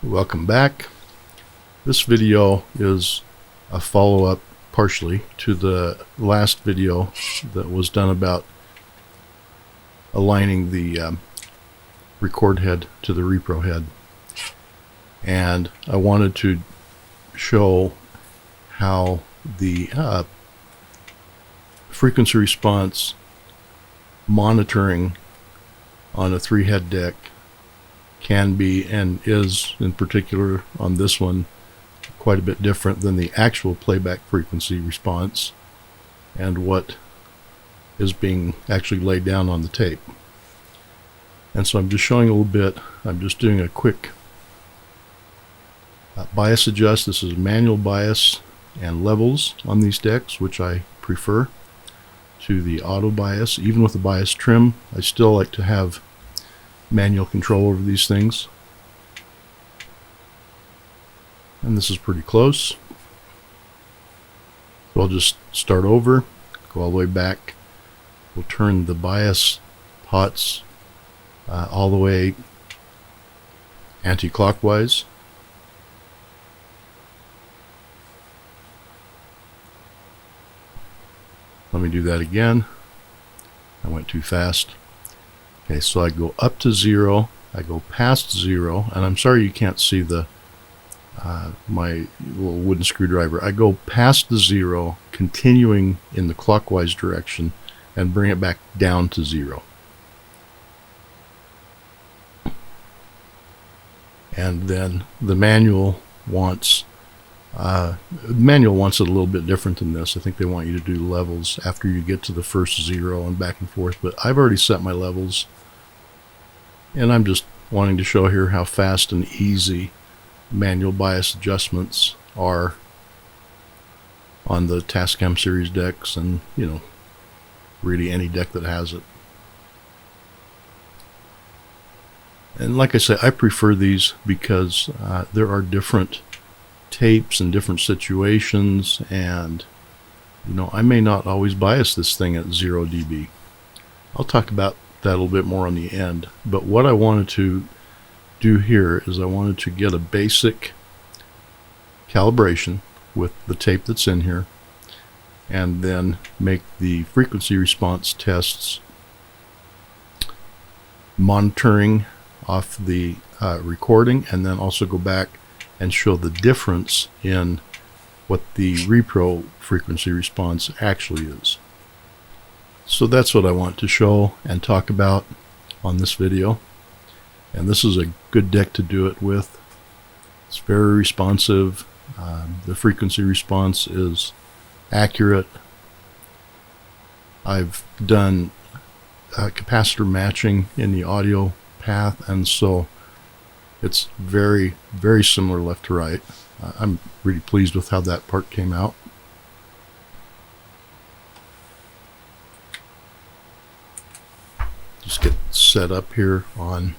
Welcome back. This video is a follow-up partially to the last video that was done about aligning the record head to the repro head, and I wanted to show how the frequency response monitoring on a 3-head deck can be, and is in particular on this one, quite a bit different than the actual playback frequency response and what is being actually laid down on the tape. And so I'm just showing a little bit. I'm just doing a quick bias adjust. This is manual bias and levels on these decks, which I prefer to the auto bias. Even with the bias trim, I still like to have manual control over these things. And this is pretty close. So I'll just start over, go all the way back. We'll turn the bias pots all the way anti-clockwise. Let me do that again. I went too fast. Okay, so I go up to 0, I go past 0, and I'm sorry you can't see the my little wooden screwdriver. I go past the 0, continuing in the clockwise direction, and bring it back down to 0. And then the manual wants it a little bit different than this. I think they want you to do levels after you get to the first 0 and back and forth, but I've already set my levels, and I'm just wanting to show here how fast and easy manual bias adjustments are on the Tascam series decks, and really any deck that has it. And like I say, I prefer these because there are different tapes and different situations, and I may not always bias this thing at 0 dB. I'll talk about that a little bit more on the end, but what I wanted to do here is I wanted to get a basic calibration with the tape that's in here, and then make the frequency response tests monitoring off the recording, and then also go back and show the difference in what the repro frequency response actually is. So that's what I want to show and talk about on this video. And this is a good deck to do it with. It's very responsive. The frequency response is accurate. I've done capacitor matching in the audio path, and so it's very, very similar left to right. I'm really pleased with how that part came out. Just get set up here on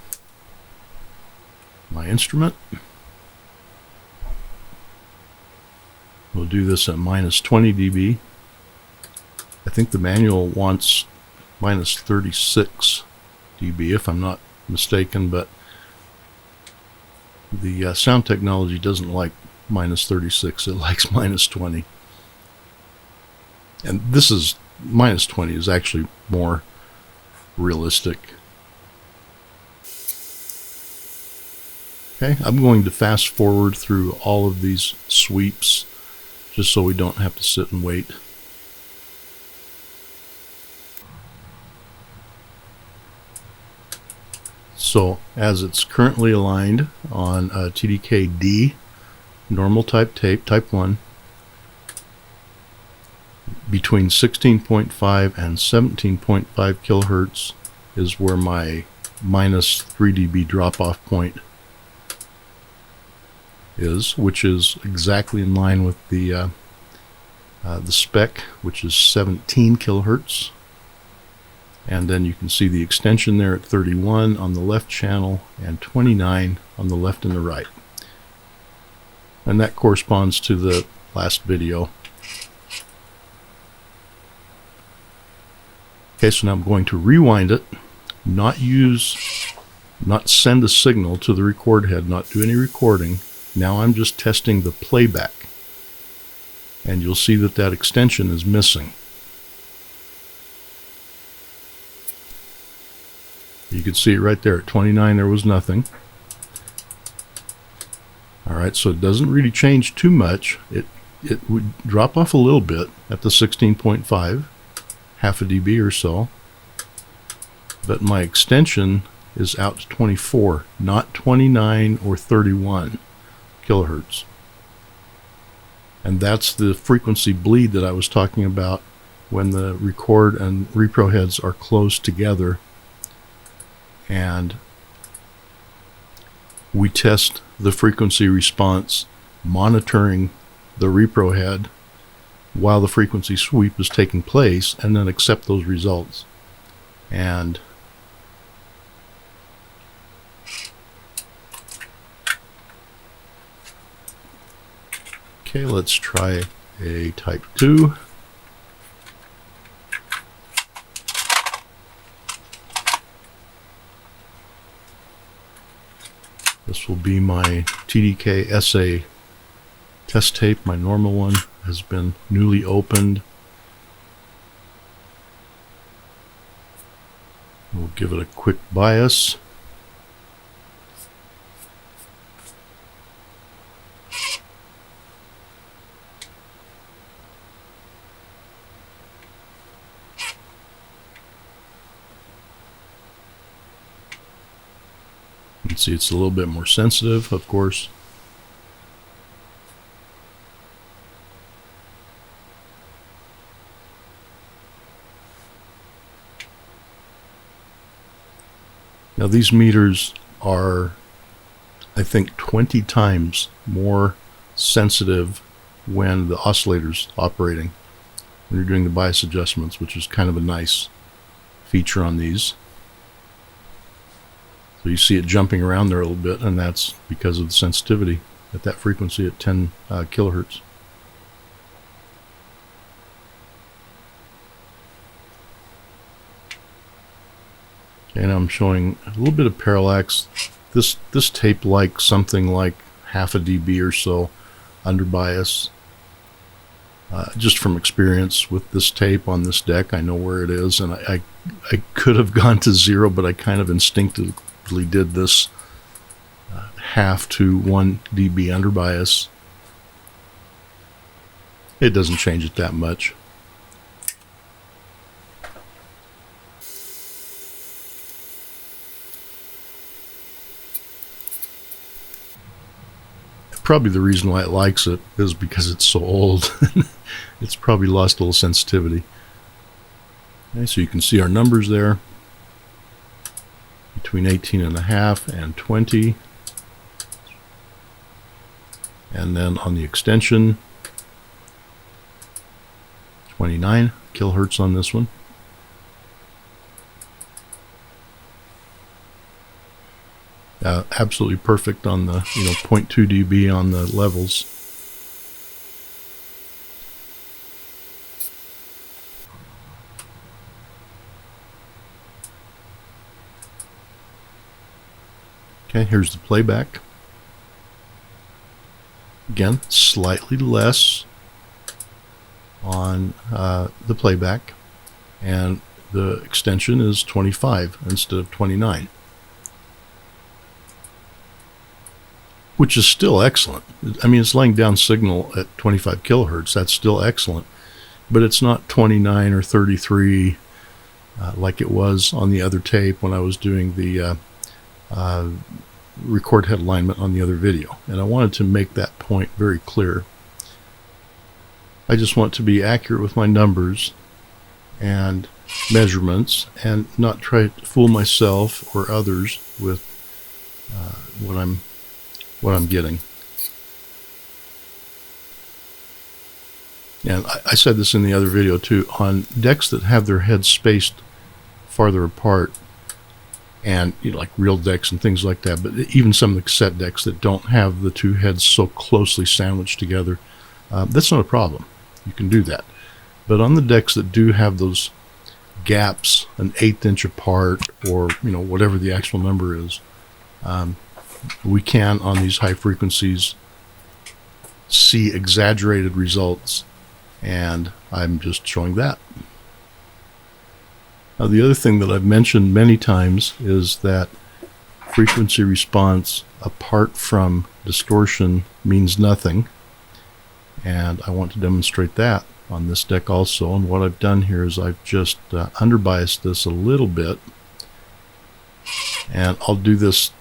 my instrument. We'll do this at minus 20 dB. I think the manual wants minus 36 dB if I'm not mistaken, but the sound technology doesn't like minus 36, it likes minus 20. And this is minus 20 is actually more realistic. Okay, I'm going to fast forward through all of these sweeps just so we don't have to sit and wait. So as it's currently aligned on TDK-D, normal type tape, type 1, between 16.5 and 17.5 kilohertz is where my minus 3 dB drop-off point is, which is exactly in line with the spec, which is 17 kilohertz. And then you can see the extension there at 31 on the left channel and 29 on the left and the right. And that corresponds to the last video. Okay, so now I'm going to rewind it, not use not send a signal to the record head, not do any recording. Now I'm just testing the playback. And you'll see that that extension is missing. You can see it right there at 29, there was nothing. Alright, so it doesn't really change too much. It would drop off a little bit at the 16.5, half a dB or so. But my extension is out to 24, not 29 or 31 kilohertz. And that's the frequency bleed that I was talking about when the record and repro heads are close together. And we test the frequency response monitoring the repro head while the frequency sweep is taking place, and then accept those results. And okay, let's try a type 2. This will be my TDK SA test tape. My normal one has been newly opened. We'll give it a quick bias. You can see it's a little bit more sensitive, of course. Now these meters are, I think, 20 times more sensitive when the oscillator's operating, when you're doing the bias adjustments, which is kind of a nice feature on these. So you see it jumping around there a little bit, and that's because of the sensitivity at that frequency at 10 kilohertz. And I'm showing a little bit of parallax. This tape likes something like half a dB or so under bias. Just from experience with this tape on this deck, I know where it is, and I could have gone to 0, but I kind of instinctively did this half to 1 dB under bias. It doesn't change it that much. Probably the reason why it likes it is because it's so old. It's probably lost a little sensitivity. Okay, so you can see our numbers there. Between 18.5 and 20. And then on the extension, 29 kilohertz on this one. Absolutely perfect on the 0.2 dB on the levels. Okay, here's the playback. Again, slightly less on the playback, and the extension is 25 instead of 29. Which is still excellent. I mean, it's laying down signal at 25 kilohertz. That's still excellent. But it's not 29 or 33 like it was on the other tape when I was doing the record head alignment on the other video. And I wanted to make that point very clear. I just want to be accurate with my numbers and measurements and not try to fool myself or others with what I'm getting. And I said this in the other video too, on decks that have their heads spaced farther apart, and like real decks and things like that, but even some of the cassette decks that don't have the two heads so closely sandwiched together, that's not a problem. You can do that. But on the decks that do have those gaps an 1/8 inch apart, or whatever the actual number is, We can, on these high frequencies, see exaggerated results, and I'm just showing that. Now, the other thing that I've mentioned many times is that frequency response apart from distortion means nothing, and I want to demonstrate that on this deck also. And what I've done here is I've just underbiased this a little bit, and I'll do this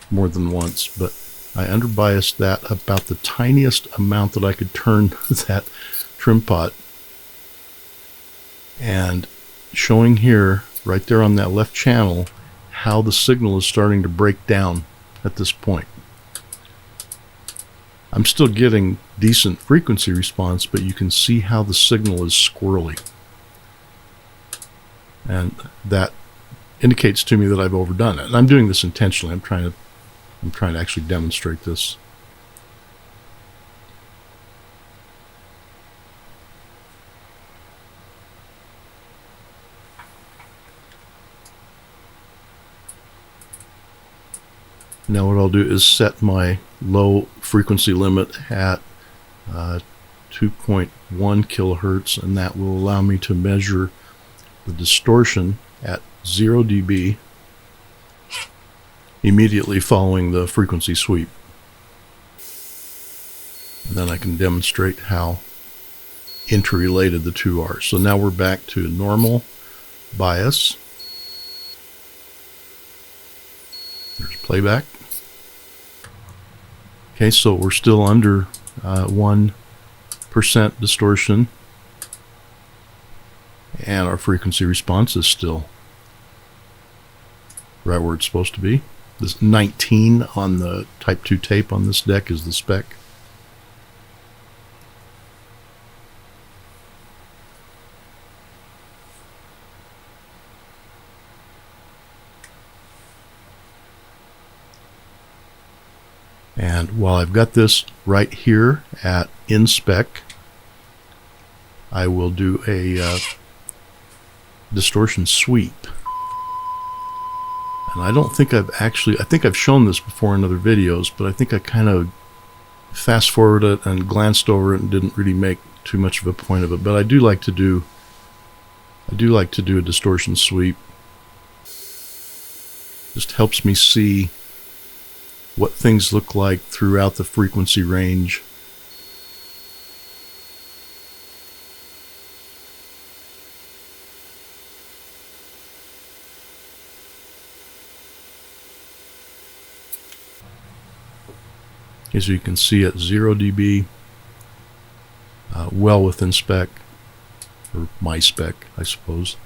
more than once, but I underbiased that about the tiniest amount that I could turn that trim pot, and showing here right there on that left channel how the signal is starting to break down at this point. I'm still getting decent frequency response, but you can see how the signal is squirrely, and that indicates to me that I've overdone it. And I'm doing this intentionally. I'm trying to actually demonstrate this. Now what I'll do is set my low frequency limit at 2.1 kilohertz, and that will allow me to measure the distortion at 0 dB immediately following the frequency sweep. And then I can demonstrate how interrelated the two are. So now we're back to normal bias. There's playback. Okay, so we're still under 1% distortion, and our frequency response is still right where it's supposed to be. This 19 on the Type 2 tape on this deck is the spec. And while I've got this right here at InSpec, I will do a distortion sweep. And I don't think I've actually, I think I've shown this before in other videos, but I think I kind of fast forwarded it and glanced over it and didn't really make too much of a point of it. But I do like to do a distortion sweep. Just helps me see what things look like throughout the frequency range. As you can see at 0 dB, well within spec, or my spec, I suppose.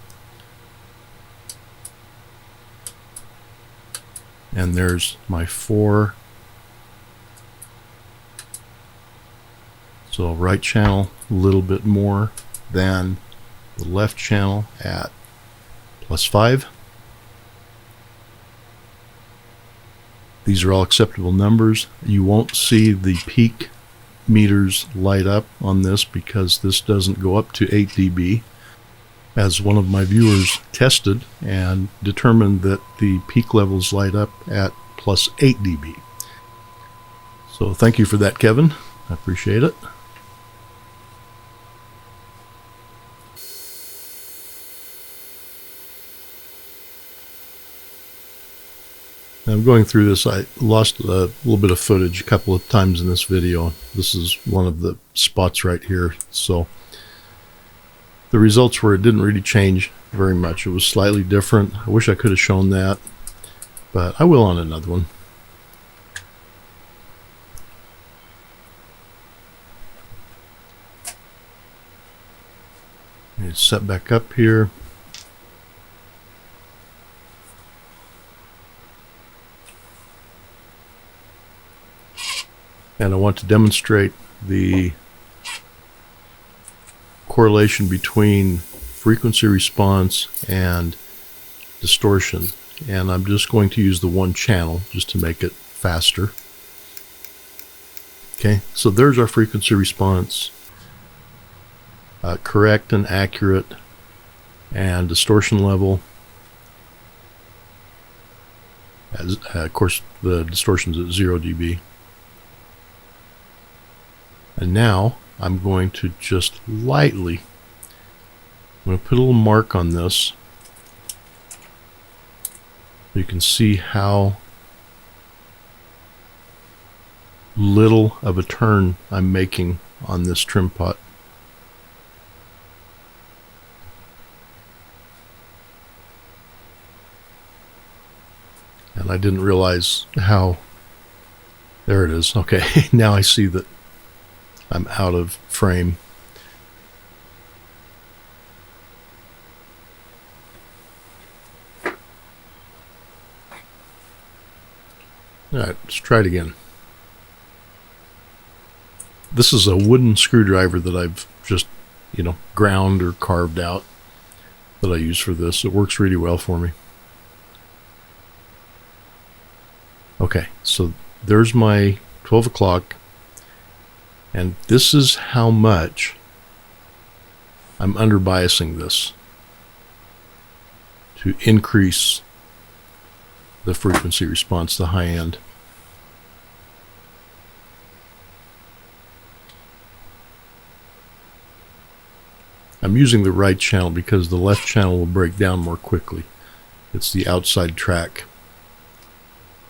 And there's my 4. So right channel a little bit more than the left channel at +5. These are all acceptable numbers. You won't see the peak meters light up on this because this doesn't go up to 8 dB. As one of my viewers tested and determined that the peak levels light up at +8 dB. So thank you for that, Kevin. I appreciate it. I'm going through this. I lost a little bit of footage a couple of times in this video. This is one of the spots right here. So the results were it didn't really change very much. It was slightly different. I wish I could have shown that, but I will on another one. It's set back up here. And I want to demonstrate the correlation between frequency response and distortion. And I'm just going to use the one channel just to make it faster. Okay, so there's our frequency response. Correct and accurate, and distortion level. As, of course, the distortion's at 0 dB. And now I'm going to just lightly, I'm going to put a little mark on this. You can see how little of a turn I'm making on this trim pot. And I didn't realize how, there it is. Okay, now I see that I'm out of frame. Alright, let's try it again. This is a wooden screwdriver that I've just, ground or carved out that I use for this. It works really well for me. Okay, so there's my 12 o'clock, and this is how much I'm under biasing this to increase the frequency response, the high end. I'm using the right channel because the left channel will break down more quickly. It's the outside track.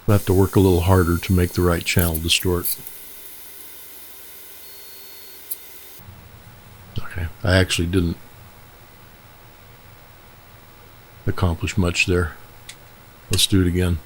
I have to work a little harder to make the right channel distort. Okay, I actually didn't accomplish much there. Let's do it again.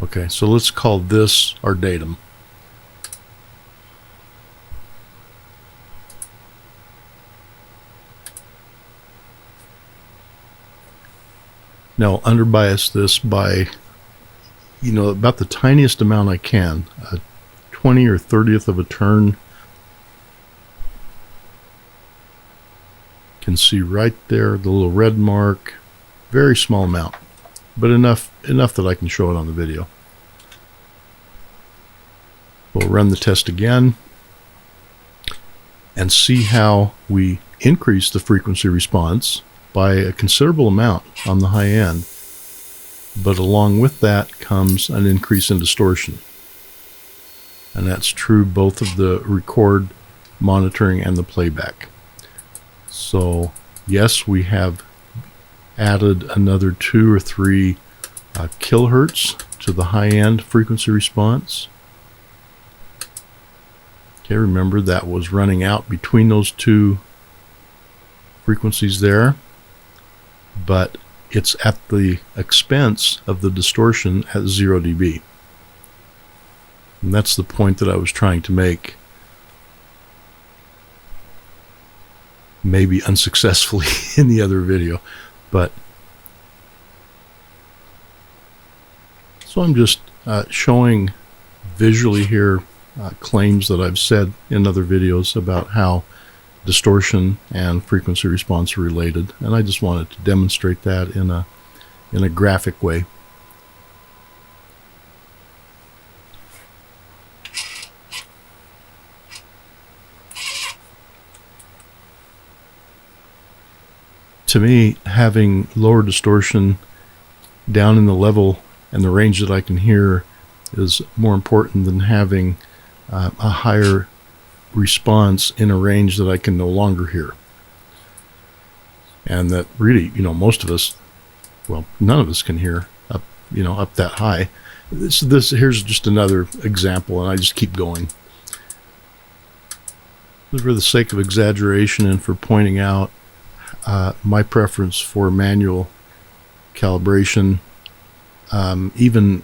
Okay, so let's call this our datum. Now underbias this by, about the tiniest amount I can, a 20 or 30th of a turn. Can see right there the little red mark, very small amount, but enough that I can show it on the video. We'll run the test again and see how we increase the frequency response by a considerable amount on the high end, but along with that comes an increase in distortion. And that's true both of the record monitoring and the playback. So yes, we have added another 2 or 3 kilohertz to the high end frequency response. Okay, remember that was running out between those 2 frequencies there, but it's at the expense of the distortion at 0 dB. And that's the point that I was trying to make, maybe unsuccessfully in the other video. But so I'm just showing visually here claims that I've said in other videos about how distortion and frequency response are related, and I just wanted to demonstrate that in a graphic way. To me, having lower distortion down in the level and the range that I can hear is more important than having a higher response in a range that I can no longer hear. And that really, most of us, well, none of us can hear up, up that high. Here's just another example, and I just keep going. For the sake of exaggeration and for pointing out my preference for manual calibration, even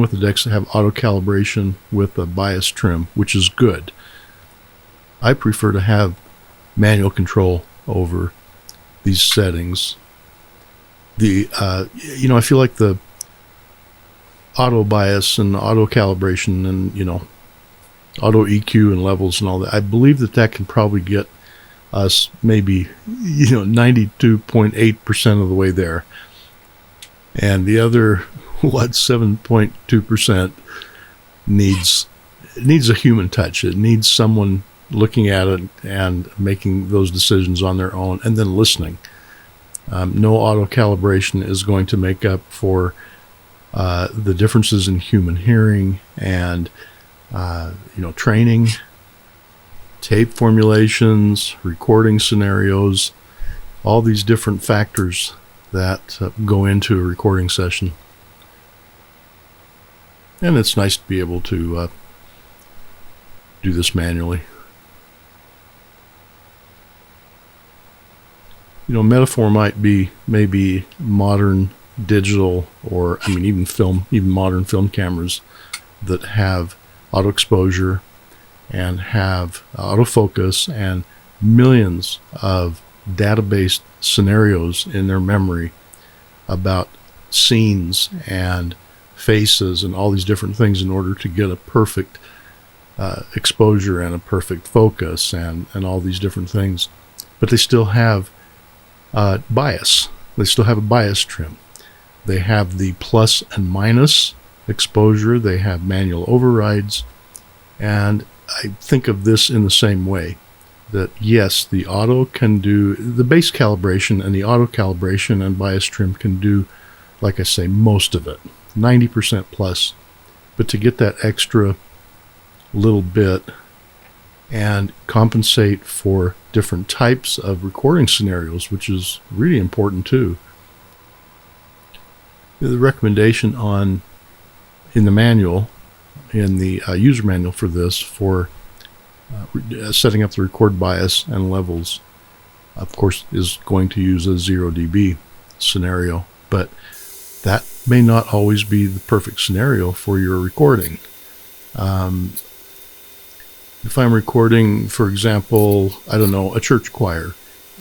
with the decks that have auto calibration with a bias trim, which is good, I prefer to have manual control over these settings. I feel like the auto bias and auto calibration and auto EQ and levels and all that. I believe that can probably get us maybe 92.8% of the way there, and the other 7.2% needs a human touch. It needs someone looking at it and making those decisions on their own, and then listening. No auto calibration is going to make up for the differences in human hearing and training, tape formulations, recording scenarios, all these different factors that go into a recording session. And it's nice to be able to do this manually. Metaphor might be maybe modern digital, or even modern film cameras that have auto exposure and have autofocus and millions of database scenarios in their memory about scenes and faces and all these different things in order to get a perfect exposure and a perfect focus and all these different things. But they still have bias. They still have a bias trim. They have the plus and minus exposure. They have manual overrides. And I think of this in the same way, that yes, the auto can do the base calibration, and the auto calibration and bias trim can do, like I say, most of it, 90% plus. But to get that extra little bit and compensate for different types of recording scenarios, which is really important too. The recommendation in the manual, in the user manual for this, for setting up the record bias and levels, of course, is going to use a 0 dB scenario, but that may not always be the perfect scenario for your recording. If I'm recording, for example, a church choir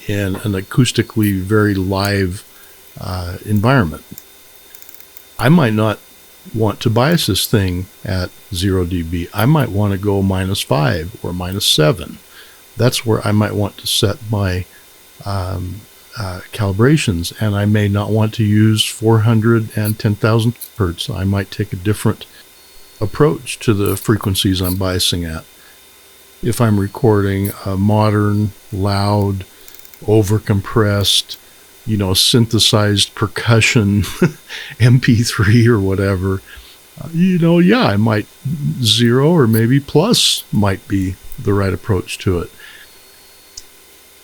in an acoustically very live environment, I might not want to bias this thing at 0 dB. I might want to go -5 or -7. That's where I might want to set my calibrations, and I may not want to use 400 and 10,000 hertz. I might take a different approach to the frequencies I'm biasing at. If I'm recording a modern, loud, overcompressed, synthesized percussion MP3 or whatever, I might 0 or maybe plus might be the right approach to it.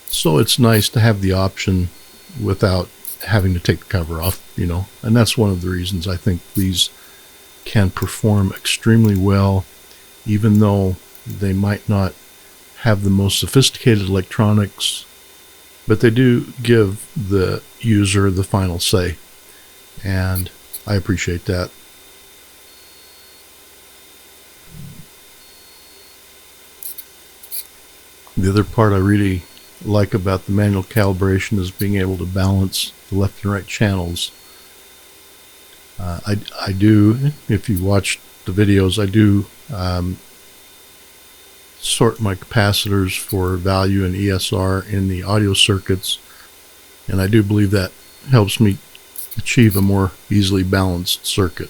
So it's nice to have the option without having to take the cover off, and that's one of the reasons I think these can perform extremely well, even though they might not have the most sophisticated electronics, but they do give the user the final say, and I appreciate that. The other part I really like about the manual calibration is being able to balance the left and right channels. I do, if you watch the videos, I do sort my capacitors for value and ESR in the audio circuits, and I do believe that helps me achieve a more easily balanced circuit.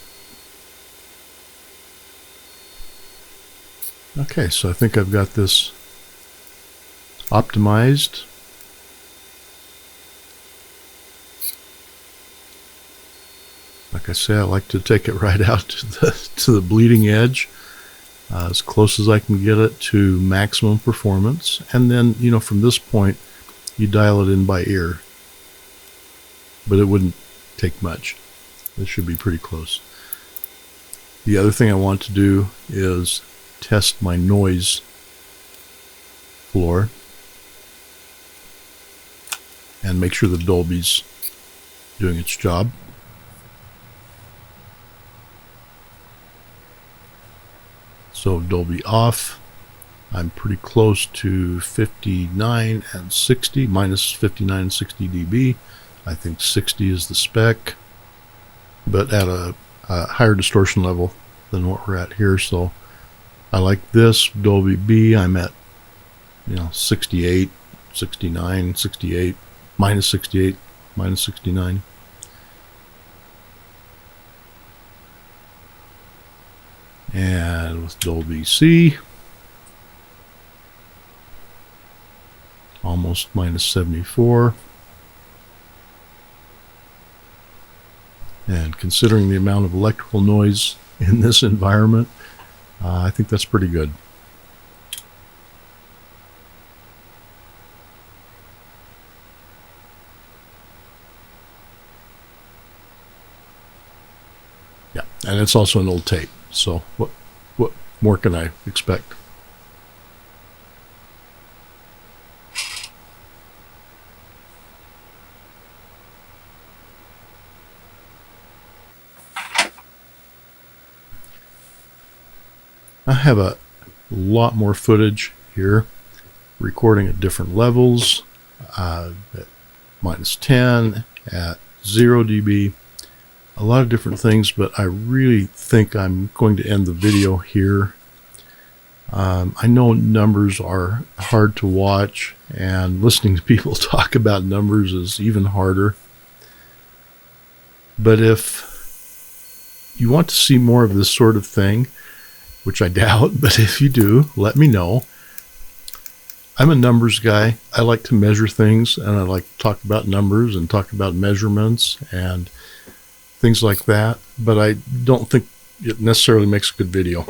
Okay, so I think I've got this optimized. Like I say, I like to take it right out to the bleeding edge, as close as I can get it to maximum performance, and then from this point you dial it in by ear, but it wouldn't take much. It should be pretty close. The other thing I want to do is test my noise floor and make sure the Dolby's doing its job. So Dolby off, I'm pretty close to 59 and 60, minus 59 and 60 dB. I think 60 is the spec, but at a higher distortion level than what we're at here. So I like this Dolby B. I'm at 68, 69, 68, minus 68, minus 69. And with Dolby C, almost minus 74. And considering the amount of electrical noise in this environment, I think that's pretty good. Yeah, and it's also an old tape, so what more can I expect? I have a lot more footage here, recording at different levels, at minus 10, at 0 dB, a lot of different things, but I really think I'm going to end the video here. I know numbers are hard to watch, and listening to people talk about numbers is even harder. But if you want to see more of this sort of thing, which I doubt, but if you do, let me know. I'm a numbers guy. I like to measure things, and I like to talk about numbers and talk about measurements and things like that, but I don't think it necessarily makes a good video.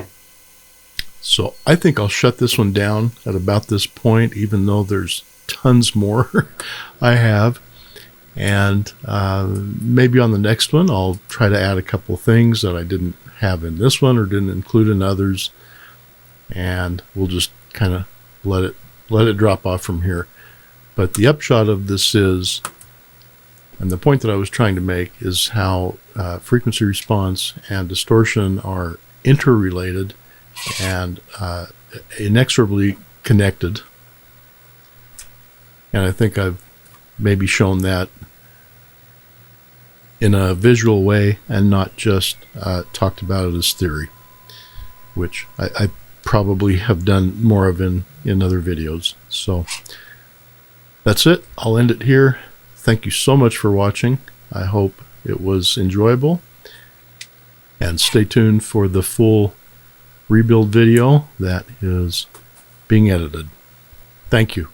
So I think I'll shut this one down at about this point, even though there's tons more I have. And maybe on the next one, I'll try to add a couple of things that I didn't have in this one or didn't include in others. And we'll just kind of let it drop off from here. But the upshot of this is, and the point that I was trying to make, is how frequency response and distortion are interrelated and inexorably connected. And I think I've maybe shown that in a visual way and not just talked about it as theory, which I probably have done more of in other videos. So that's it. I'll end it here. Thank you so much for watching. I hope it was enjoyable. And stay tuned for the full rebuild video that is being edited. Thank you.